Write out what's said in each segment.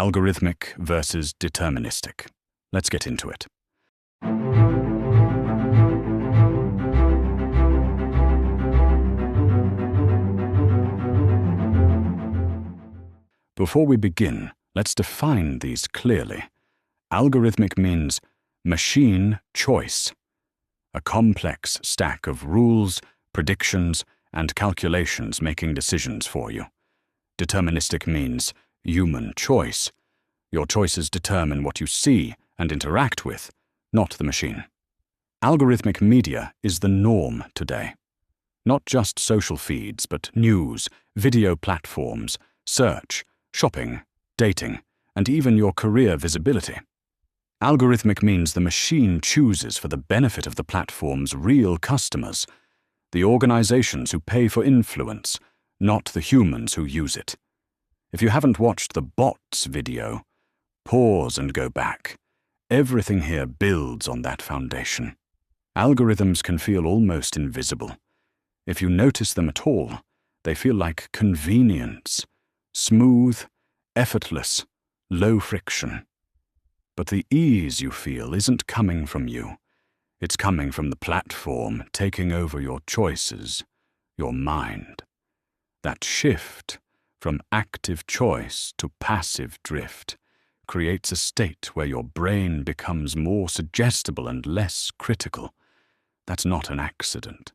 Algorithmic versus deterministic. Let's get into it. Before we begin, let's define these clearly. Algorithmic means machine choice, a complex stack of rules, predictions, and calculations making decisions for you. Deterministic means human choice. Your choices determine what you see and interact with, not the machine. Algorithmic media is the norm today. Not just social feeds, but news, video platforms, search, shopping, dating, and even your career visibility. Algorithmic means the machine chooses for the benefit of the platform's real customers, the organizations who pay for influence, not the humans who use it. If you haven't watched the bots video, pause and go back. Everything here builds on that foundation. Algorithms can feel almost invisible. If you notice them at all, they feel like convenience, smooth, effortless, low friction. But the ease you feel isn't coming from you. It's coming from the platform taking over your choices, your mind. That shift from active choice to passive drift creates a state where your brain becomes more suggestible and less critical. That's not an accident.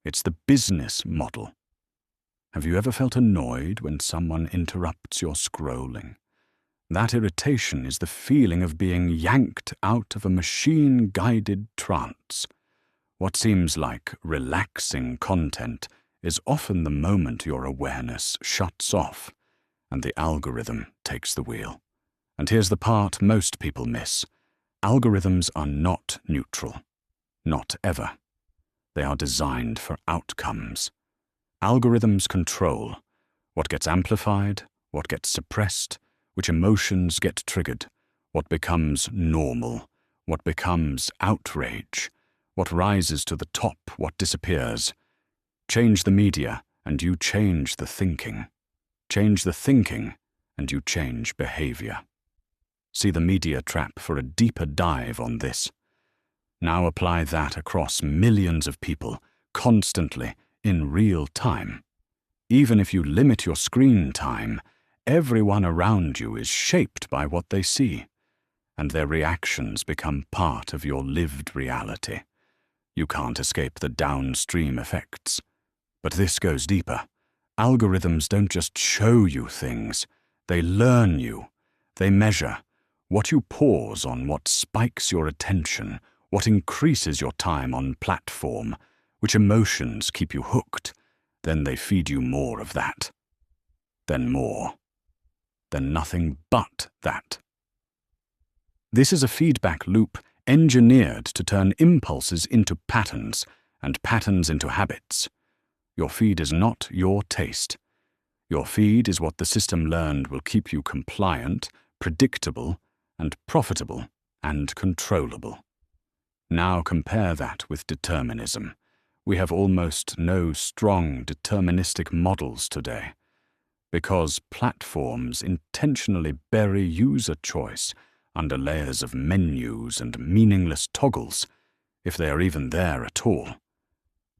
It's the business model. Have you ever felt annoyed when someone interrupts your scrolling? That irritation is the feeling of being yanked out of a machine-guided trance. What seems like relaxing content is often the moment your awareness shuts off and the algorithm takes the wheel. And here's the part most people miss. Algorithms are not neutral. Not ever. They are designed for outcomes. Algorithms control what gets amplified, what gets suppressed, which emotions get triggered, what becomes normal, what becomes outrage, what rises to the top, what disappears. Change the media, and you change the thinking. Change the thinking, and you change behavior. See the media trap for a deeper dive on this. Now apply that across millions of people, constantly, in real time. Even if you limit your screen time, everyone around you is shaped by what they see, and their reactions become part of your lived reality. You can't escape the downstream effects. But this goes deeper. Algorithms don't just show you things. They learn you. They measure what you pause on, what spikes your attention, what increases your time on platform, which emotions keep you hooked. Then they feed you more of that. Then more. Then nothing but that. This is a feedback loop engineered to turn impulses into patterns and patterns into habits. Your feed is not your taste. Your feed is what the system learned will keep you compliant, predictable, and profitable, and controllable. Now compare that with determinism. We have almost no strong deterministic models today, because platforms intentionally bury user choice under layers of menus and meaningless toggles, if they are even there at all.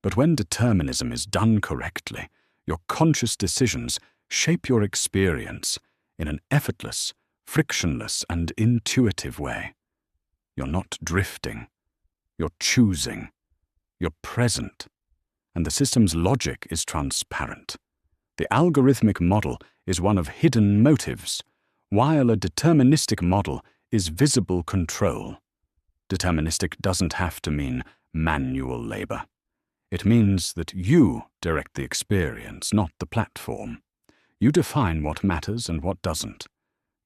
But when determinism is done correctly, your conscious decisions shape your experience in an effortless, frictionless, and intuitive way. You're not drifting. You're choosing. You're present. And the system's logic is transparent. The algorithmic model is one of hidden motives, while a deterministic model is visible control. Deterministic doesn't have to mean manual labor. It means that you direct the experience, not the platform. You define what matters and what doesn't.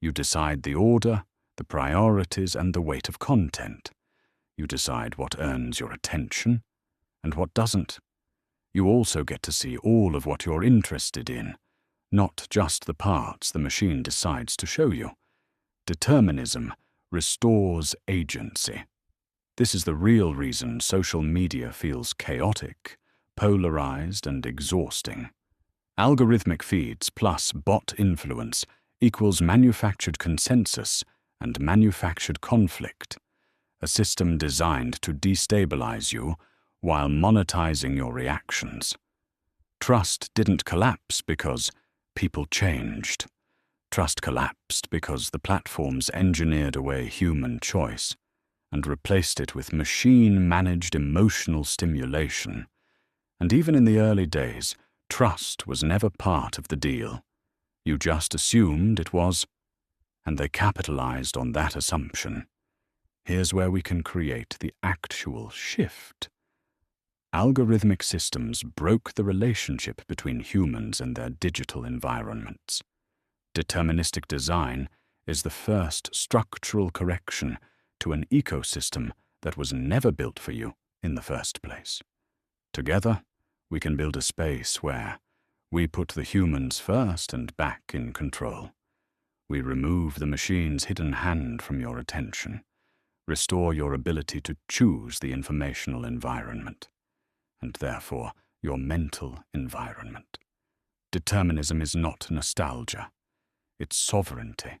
You decide the order, the priorities, and the weight of content. You decide what earns your attention and what doesn't. You also get to see all of what you're interested in, not just the parts the machine decides to show you. Determinism restores agency. This is the real reason social media feels chaotic, polarized, and exhausting. Algorithmic feeds plus bot influence equals manufactured consensus and manufactured conflict, a system designed to destabilize you while monetizing your reactions. Trust didn't collapse because people changed. Trust collapsed because the platforms engineered away human choice and replaced it with machine-managed emotional stimulation. And even in the early days, trust was never part of the deal. You just assumed it was, and they capitalized on that assumption. Here's where we can create the actual shift. Algorithmic systems broke the relationship between humans and their digital environments. Deterministic design is the first structural correction to an ecosystem that was never built for you in the first place. Together, we can build a space where we put the humans first and back in control. We remove the machine's hidden hand from your attention, restore your ability to choose the informational environment, and therefore your mental environment. Determinism is not nostalgia. It's sovereignty.